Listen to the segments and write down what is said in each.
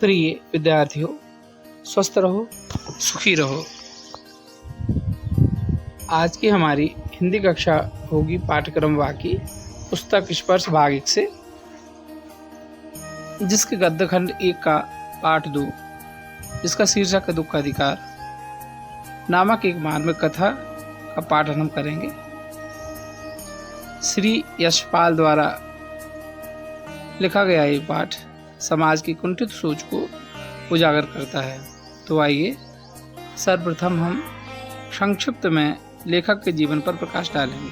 प्रिय विद्यार्थियों, स्वस्थ रहो, सुखी रहो। आज की हमारी हिंदी कक्षा होगी पाठ्यक्रम वाकी पुस्तक स्पर्श भाग 1 से, जिसके गद्य खंड 1 का पाठ 2, जिसका शीर्षक है दुख का अधिकार नामक एक मार्मिक कथा का पाठन हम करेंगे। श्री यशपाल द्वारा लिखा गया ये पाठ समाज की कुंठित सोच को उजागर करता है। तो आइए सर्वप्रथम हम संक्षिप्त में लेखक के जीवन पर प्रकाश डालेंगे।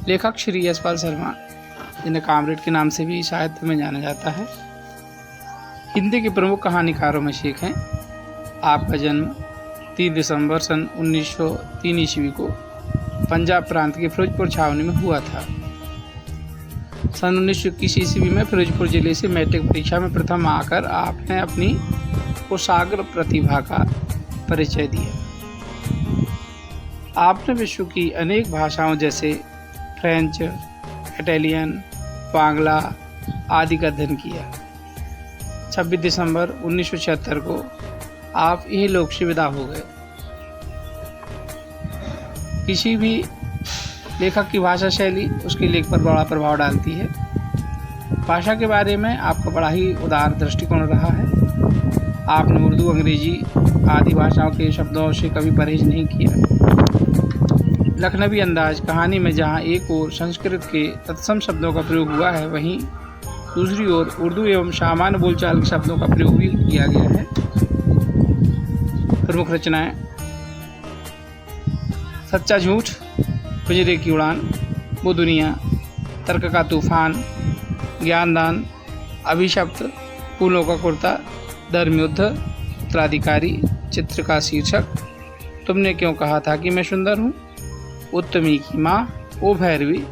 लेखक श्री यशपाल शर्मा, जिन्हें कामरेड के नाम से भी साहित्य में जाना जाता है, हिंदी के प्रमुख कहानीकारों में से एक हैं। आपका जन्म 3 दिसंबर सन 1903 ईस्वी को पंजाब प्रांत के फिरोजपुर छावनी में हुआ था। सन 1921 ईस्वी में फिरोजपुर जिले से मैट्रिक परीक्षा में प्रथम आकर आपने अपनी कुशाग्र प्रतिभा का परिचय दिया। आपने विश्व की अनेक भाषाओं जैसे फ्रेंच, इटालियन, बांग्ला आदि का अध्ययन किया। 26 दिसंबर 1976 को आप यही लोक से विदा हो गए। किसी भी लेखक की भाषा शैली उसके लेख पर बड़ा प्रभाव डालती है। भाषा के बारे में आपका बड़ा ही उदार दृष्टिकोण रहा है। आपने उर्दू, अंग्रेजी आदि भाषाओं के शब्दों से कभी परहेज नहीं किया। लखनवी अंदाज कहानी में जहाँ एक ओर संस्कृत के तत्सम शब्दों का प्रयोग हुआ है, वहीं दूसरी ओर उर्दू एवं सामान्य बोलचाल के शब्दों का प्रयोग भी किया गया है। प्रमुख रचनाएं: सच्चा झूठ, पिंजरे की उड़ान, वो दुनिया, तर्क का तूफान, ज्ञानदान, अभिशप्त, फूलों का कुर्ता, धर्मयुद्ध, उत्तराधिकारी, चित्र का शीर्षक, तुमने क्यों कहा था कि मैं सुंदर हूँ, उत्तमी की माँ, ओ भैरवी,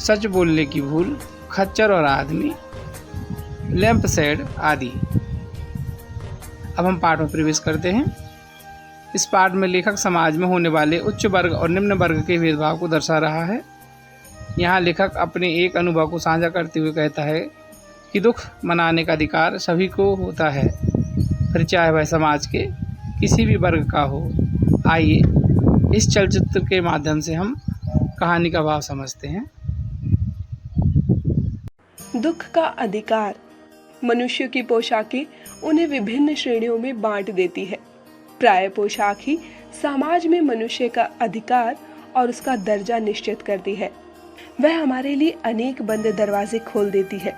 सच बोलने की भूल, खच्चर और आदमी, लैंप शेड आदि। अब हम पाठ में प्रवेश करते हैं। इस पाठ में लेखक समाज में होने वाले उच्च वर्ग और निम्न वर्ग के भेदभाव को दर्शा रहा है। यहाँ लेखक अपने एक अनुभव को साझा करते हुए कहता है कि दुख मनाने का अधिकार सभी को होता है, फिर चाहे वह समाज के किसी भी वर्ग का हो। आइए इस चलचित्र के माध्यम से हम कहानी का भाव समझते हैं। दुख का अधिकार। मनुष्य की पोशाकें उन्हें विभिन्न श्रेणियों में बांट देती है। प्राय पोशाक ही समाज में मनुष्य का अधिकार और उसका दर्जा निश्चित करती है। वह हमारे लिए अनेक बंद दरवाजे खोल देती है,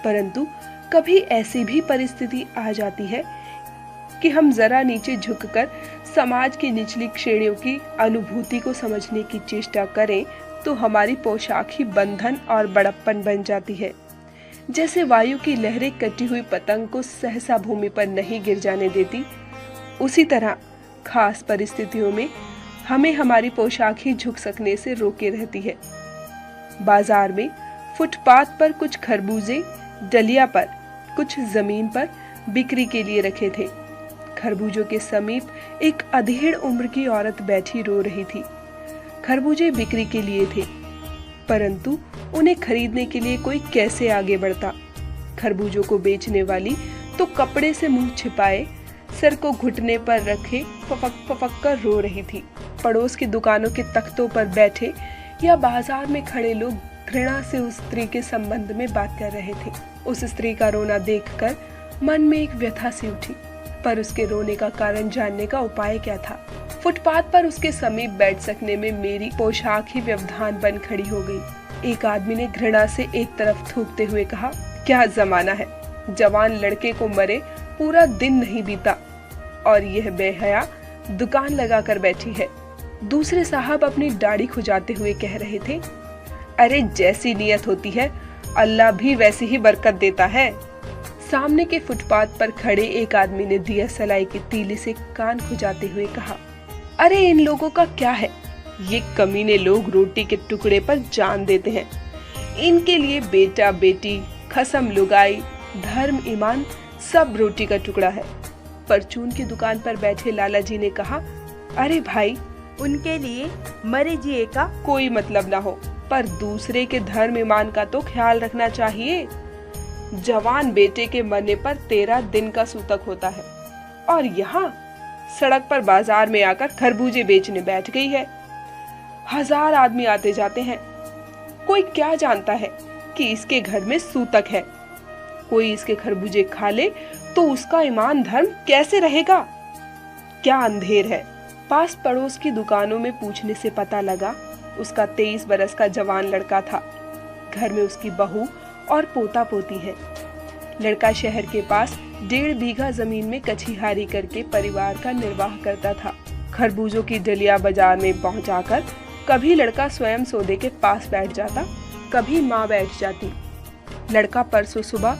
परंतु कभी ऐसी भी परिस्थिति आ जाती है कि हम जरा नीचे झुककर समाज की निचली श्रेणियों की अनुभूति को समझने की चेष्टा करें तो हमारी पोशाक ही बंधन और बड़प्पन बन जाती है। जैसे वायु की लहरें कटी हुई पतंग को सहसा भूमि पर नहीं गिर जाने देती, उसी तरह खास परिस्थितियों में हमें हमारी पोशाक ही झुक सकने से रोके रहती है। बाजार में फुटपाथ पर कुछ खरबूजे डलिया पर, कुछ जमीन पर बिक्री के लिए रखे थे। खरबूजों के समीप एक अधेड़ उम्र की औरत बैठी रो रही थी। खरबूजे बिक्री के लिए थे, परंतु उन्हें खरीदने के लिए कोई कैसे आगे बढ़ता। खरबूजों को बेचने वाली तो कपड़े से मुंह छिपाए सर को घुटने पर रखे फपक कर रो रही थी। पड़ोस की दुकानों के तख्तों पर बैठे या बाजार में खड़े लोग घृणा से उस स्त्री के संबंध में बात कर रहे थे। उस स्त्री का रोना देखकर मन में एक व्यथा सी उठी, पर उसके रोने का कारण जानने का उपाय क्या था। फुटपाथ पर उसके समीप बैठ सकने में मेरी पोशाक ही व्यवधान बन खड़ी हो गई। एक आदमी ने घृणा से एक तरफ थूकते हुए कहा, क्या जमाना है, जवान लड़के को मरे पूरा दिन नहीं बीता और यह बेहया दुकान लगाकर बैठी है। दूसरे साहब अपनी दाढ़ी खुजाते हुए कह रहे थे, अरे जैसी नियत होती है अल्लाह भी वैसी ही बरकत देता है। सामने के फुटपाथ पर खड़े एक आदमी ने दिया सलाई की तीली से कान खुजाते हुए कहा, अरे इन लोगों का क्या है, ये कमीने लोग रोटी के टुकड़े पर जान देते हैं। इनके लिए बेटा बेटी, खसम लुगाई, धर्म ईमान सब रोटी का टुकड़ा है। परचून की दुकान पर बैठे लाला जी ने कहा, अरे भाई उनके लिए मरे जिए का कोई मतलब ना हो, पर दूसरे के धर्म ईमान का तो ख्याल रखना चाहिए। जवान बेटे के मरने पर 13 दिन का सूतक होता है और यहाँ सड़क पर बाजार में आकर खरबूजे बेचने बैठ गई है। 1000 आदमी आते जाते हैं। कोई क्या जानता है कि इसके घर में सूतक है। कोई इसके खरबूजे खा ले तो उसका ईमान धर्म कैसे रहेगा? क्या अंधेर है। पास पड़ोस की दुकानों में पूछने से पता लगा उसका 23 बरस का जवान लड़का था। घर में उसकी बहू और पोता पोती है। लड़का शहर के पास 1.5 बीघा जमीन में कछिहारी करके परिवार का निर्वाह करता था। खरबूजों की डलिया बाजार में पहुंचाकर कभी लड़का स्वयं सौदे के पास बैठ जाता, कभी माँ बैठ जाती। लड़का परसों सुबह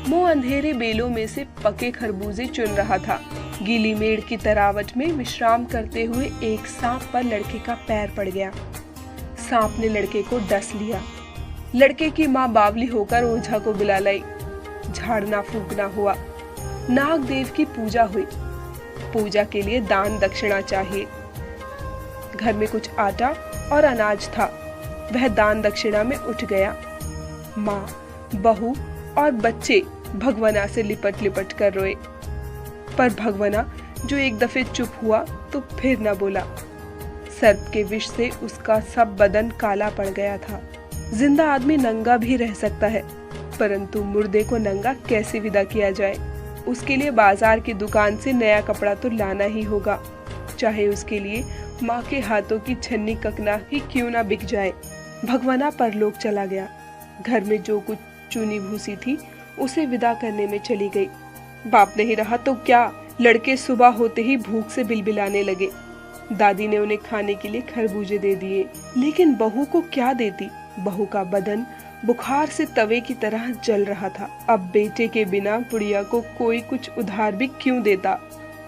मुंह अंधेरे बेलों में से पके खरबूजे चुन रहा था। गीली मेड़ की तरावट में विश्राम करते हुए एक सांप पर लड़के का पैर पड़ गया। सांप ने लड़के को डस लिया। लड़के की माँ बावली होकर ओझा को बुला लाई। झाड़ना फूकना हुआ। नाग देव की पूजा हुई। पूजा के लिए दान दक्षिणा चाहिए। घर में कुछ आटा और अनाज था, वह दान दक्षिणा में उठ गया। माँ, बहू और बच्चे भगवाना से लिपट लिपट कर रोए, पर भगवाना जो एक दफे चुप हुआ तो फिर न बोला। सर्प के विष से उसका सब बदन काला पड़ गया था। जिंदा आदमी नंगा भी रह सकता है, परंतु मुर्दे को नंगा कैसे विदा किया जाए? उसके लिए बाजार की दुकान से नया कपड़ा तो लाना ही होगा, चाहे उसके लिए माँ के हाथों की छन्नी ककना ही क्यों ना बिक जाए। भगवाना परलोक चला गया। घर में जो कुछ चुनी भूसी थी उसे विदा करने में चली गई। बाप नहीं रहा तो क्या, लड़के सुबह होते ही भूख से बिलबिलाने लगे। दादी ने उन्हें खाने के लिए खरबूजे दे दिए, लेकिन बहू को क्या देती? बहू का बदन बुखार से तवे की तरह जल रहा था। अब बेटे के बिना बुढ़िया को कोई कुछ उधार भी क्यों देता?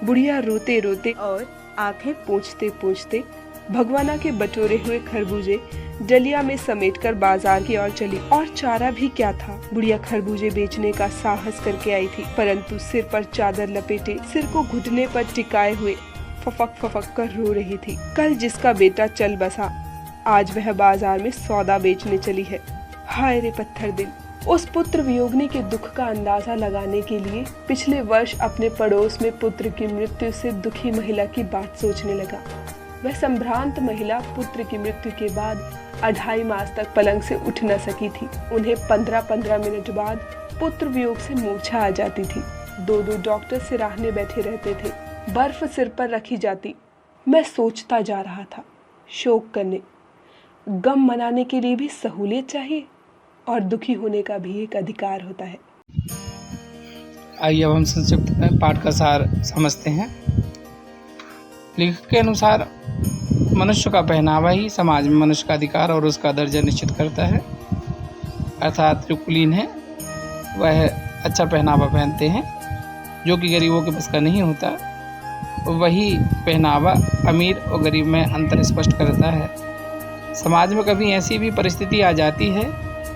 बुढ़िया रोते रोते और आंखें पोंछते पोंछते भगवाना के बटोरे हुए खरबूजे डलिया में समेटकर बाजार की ओर चली। और चारा भी क्या था? बुढ़िया खरबूजे बेचने का साहस करके आई थी, परंतु सिर पर चादर लपेटे, सिर को घुटने पर टिकाए हुए फफक फफक कर रो रही थी। कल जिसका बेटा चल बसा, आज वह बाजार में सौदा बेचने चली है। हाय रे पत्थर दिल। उस पुत्र वियोगनी के दुख का अंदाजा लगाने के लिए पिछले वर्ष अपने पड़ोस में पुत्र की मृत्यु से दुखी महिला की बात सोचने लगा। वह संभ्रांत महिला पुत्र की मृत्यु के बाद 2.5 मास तक पलंग से उठ न सकी थी। उन्हें 15-15 मिनट बाद पुत्र वियोग से मूर्छा आ जाती थी। 2-2 डॉक्टर सिराहने बैठे रहते थे। बर्फ सिर पर रखी जाती। मैं सोचता जा रहा था, शोक करने, गम मनाने के लिए भी सहूलियत चाहिए और दुखी होने का भी एक अधिकार होता है। आइए अब हम संक्षिप्त में पाठ का सार समझते हैं। लेखक के अनुसार मनुष्य का पहनावा ही समाज में मनुष्य का अधिकार और उसका दर्जा निश्चित करता है। अर्थात जो कुलीन है वह अच्छा पहनावा पहनते हैं, जो कि गरीबों के बस का नहीं होता। वही पहनावा अमीर और गरीब में अंतर स्पष्ट करता है। समाज में कभी ऐसी भी परिस्थिति आ जाती है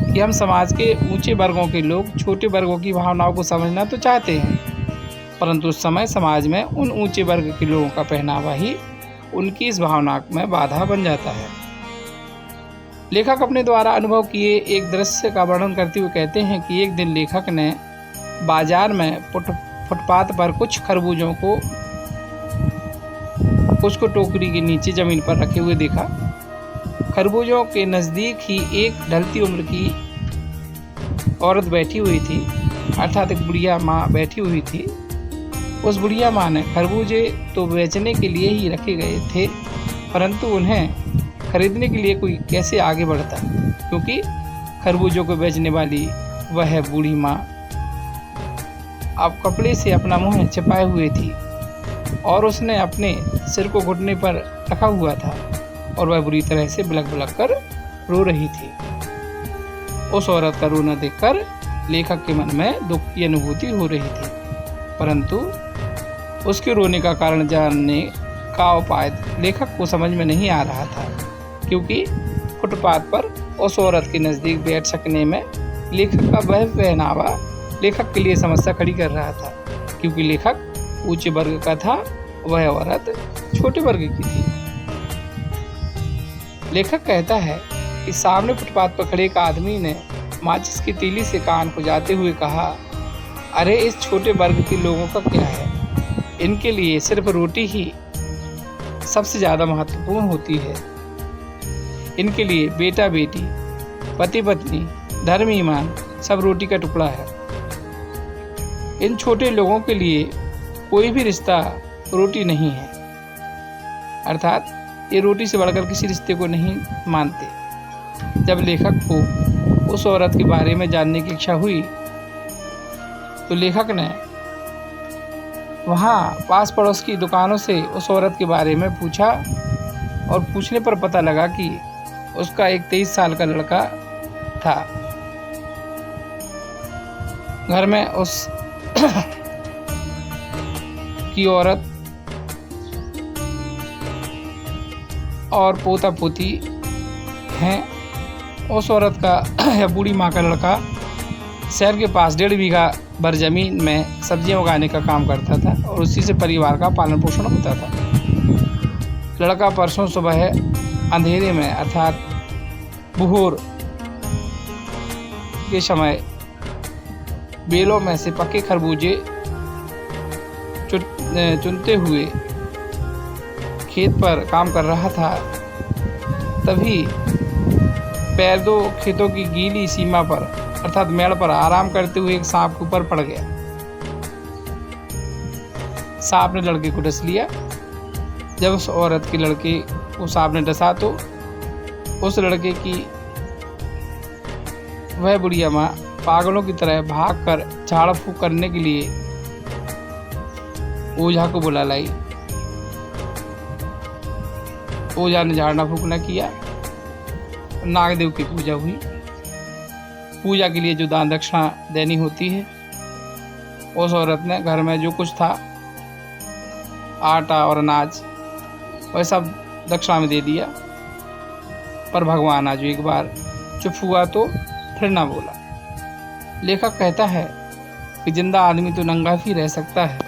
कि हम समाज के ऊंचे वर्गों के लोग छोटे वर्गों की भावनाओं को समझना तो चाहते हैं, परंतु उस समय समाज में उन ऊंचे वर्ग के लोगों का पहनावा ही उनकी इस भावना में बाधा बन जाता है। लेखक अपने द्वारा अनुभव किए एक दृश्य का वर्णन करते हुए कहते हैं कि एक दिन लेखक ने बाजार में फुटपाथ पर कुछ खरबूजों को उसको टोकरी के नीचे जमीन पर रखे हुए देखा। खरबूजों के नज़दीक ही एक ढलती उम्र की औरत बैठी हुई थी, अर्थात एक बुढ़िया माँ बैठी हुई थी। उस बुढ़िया माँ ने खरबूजे तो बेचने के लिए ही रखे गए थे, परंतु उन्हें खरीदने के लिए कोई कैसे आगे बढ़ता, क्योंकि खरबूजों को बेचने वाली वह बूढ़ी माँ अब कपड़े से अपना मुंह छिपाए हुए थी और उसने अपने सिर को घुटने पर रखा हुआ था और वह बुरी तरह से बिलख बिलख कर रो रही थी। उस औरत का रोना देखकर लेखक के मन में दुख की अनुभूति हो रही थी, परंतु उसके रोने का कारण जानने का उपाय लेखक को समझ में नहीं आ रहा था, क्योंकि फुटपाथ पर उस औरत के नज़दीक बैठ सकने में लेखक का वह पहनावा लेखक के लिए समस्या खड़ी कर रहा था, क्योंकि लेखक ऊंचे वर्ग का था, वह औरत छोटे वर्ग की थी। लेखक कहता है कि सामने फुटपाथ पर खड़े एक आदमी ने माचिस की तीली से कान खुजाते हुए कहा, अरे इस छोटे वर्ग के लोगों का क्या है, इनके लिए सिर्फ रोटी ही सबसे ज़्यादा महत्वपूर्ण होती है। इनके लिए बेटा बेटी, पति पत्नी, धर्म ईमान सब रोटी का टुकड़ा है। इन छोटे लोगों के लिए कोई भी रिश्ता रोटी नहीं है, अर्थात ये रोटी से बढ़कर किसी रिश्ते को नहीं मानते। जब लेखक को उस औरत के बारे में जानने की इच्छा हुई तो लेखक ने वहाँ पास पड़ोस की दुकानों से उस औरत के बारे में पूछा और पूछने पर पता लगा कि उसका एक 23 साल का लड़का था। घर में उस की औरत और पोता पोती हैं। उस औरत का या बूढ़ी माँ का लड़का शहर के पास 1.5 बीघा भर जमीन में सब्जियां उगाने का काम करता था और उसी से परिवार का पालन पोषण होता था। लड़का परसों सुबह अंधेरे में अर्थात बुहोर के समय बेलों में से पके खरबूजे चुनते हुए खेत पर काम कर रहा था। तभी पैर 2 खेतों की गीली सीमा पर अर्थात मेड़ पर आराम करते हुए एक सांप के ऊपर पड़ गया। सांप ने लड़के को डस लिया। जब उस औरत के लड़के को सांप ने डसा तो उस लड़के की वह बुढ़िया माँ पागलों की तरह भागकर झाड़ फूक करने के लिए ओझा को बुला लाई। ओझा ने झाड़ना फूकना किया। नागदेव की पूजा हुई। पूजा के लिए जो दान दक्षिणा देनी होती है, उस औरत ने घर में जो कुछ था आटा और अनाज वह सब दक्षिणा में दे दिया। पर भगवान आज एक बार चुप हुआ तो फिर ना बोला। लेखक कहता है कि जिंदा आदमी तो नंगा ही रह सकता है,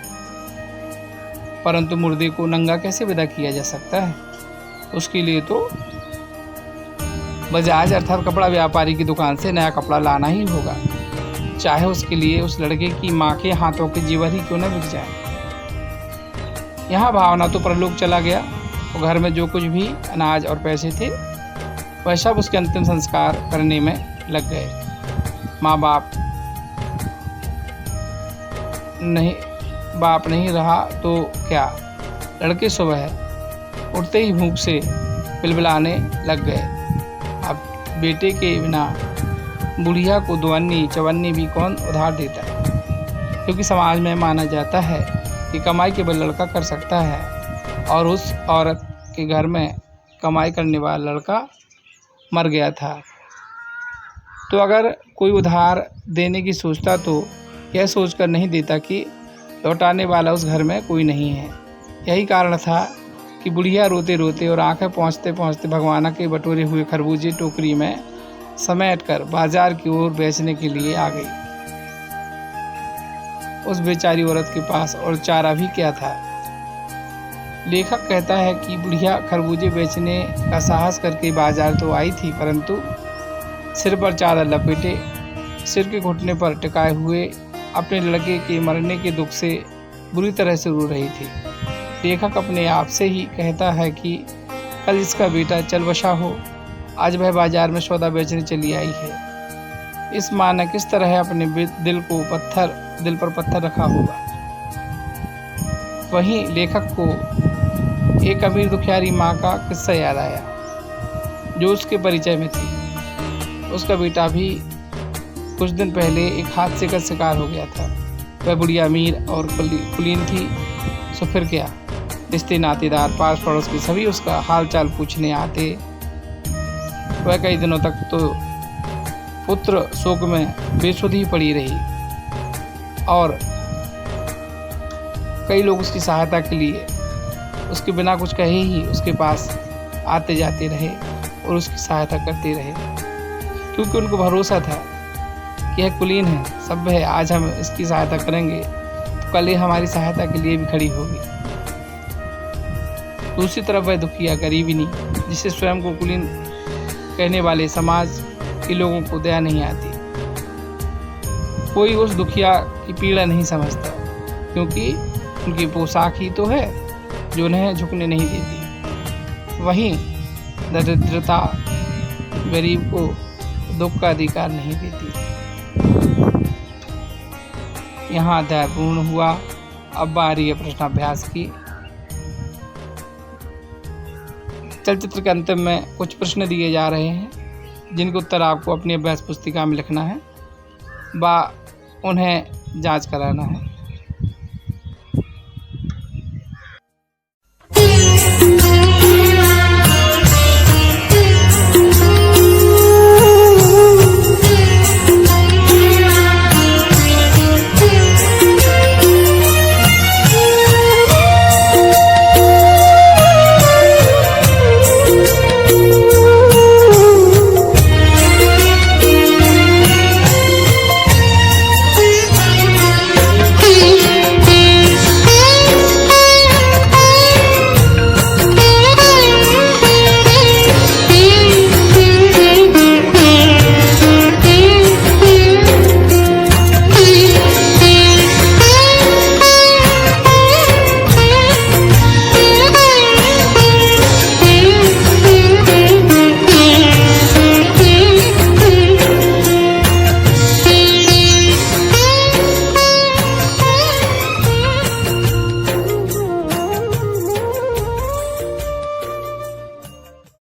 परंतु मुर्दे को नंगा कैसे विदा किया जा सकता है। उसके लिए तो बजाज अर्थात कपड़ा व्यापारी की दुकान से नया कपड़ा लाना ही होगा, चाहे उसके लिए उस लड़के की माँ के हाथों के जीवर ही क्यों न बिक जाए। यहाँ भावना तो परलोक चला गया और घर में जो कुछ भी अनाज और पैसे थे वह सब उसके अंतिम संस्कार करने में लग गए। बाप नहीं रहा तो क्या। लड़के सुबह उठते ही भूख से बिलबिलाने लग गए। अब बेटे के बिना बुढ़िया को दुअन्नी चवन्नी भी कौन उधार देता है, क्योंकि समाज में माना जाता है कि कमाई के बल लड़का कर सकता है और उस औरत के घर में कमाई करने वाला लड़का मर गया था। तो अगर कोई उधार देने की सोचता तो यह सोचकर नहीं देता कि लौटाने वाला उस घर में कोई नहीं है। यही कारण था कि बुढ़िया रोते रोते और आंखें पहुँचते पहुँचते भगवाना के बटोरे हुए खरबूजे टोकरी में समेटकर बाजार की ओर बेचने के लिए आ गई। उस बेचारी औरत के पास और चारा भी क्या था। लेखक कहता है कि बुढ़िया खरबूजे बेचने का साहस करके बाजार तो आई थी, परंतु सिर पर चादर लपेटे सिर के घुटने पर टिकाए हुए अपने लड़के के मरने के दुख से बुरी तरह से रो रही थी। लेखक अपने आप से ही कहता है कि कल इसका बेटा चल बसा हो, आज वह बाजार में सौदा बेचने चली आई है। इस माँ ने किस तरह अपने दिल पर पत्थर रखा होगा। वहीं लेखक को एक अमीर दुखियारी माँ का किस्सा याद आया जो उसके परिचय में थी। उसका बेटा भी कुछ दिन पहले एक हादसे का शिकार हो गया था। वह बुढ़िया अमीर और कुलीन थी, सो फिर क्या। रिश्ते नातेदार पास पड़ोस के सभी उसका हाल चाल पूछने आते। वह कई दिनों तक तो पुत्र शोक में बेसुध ही पड़ी रही और कई लोग उसकी सहायता के लिए उसके बिना कुछ कहे ही उसके पास आते जाते रहे और उसकी सहायता करते रहे, क्योंकि उनको भरोसा था कि यह कुलीन है, सभ्य है, आज हम इसकी सहायता करेंगे तो कल ये हमारी सहायता के लिए भी खड़ी होगी। दूसरी तरफ वह दुखिया गरीबिनी, जिसे स्वयं को कुलीन कहने वाले समाज के लोगों को दया नहीं आती। कोई उस दुखिया की पीड़ा नहीं समझता, क्योंकि उनकी पोशाक ही तो है जो उन्हें झुकने नहीं देती। वहीं दरिद्रता गरीब को दुख का अधिकार नहीं देती। यहाँ अध्याय पूर्ण हुआ। अब बारी है प्रश्नाभ्यास की। चलचित्र के अंत में कुछ प्रश्न दिए जा रहे हैं, जिनके उत्तर आपको अपनी अभ्यास पुस्तिका में लिखना है व उन्हें जांच कराना है।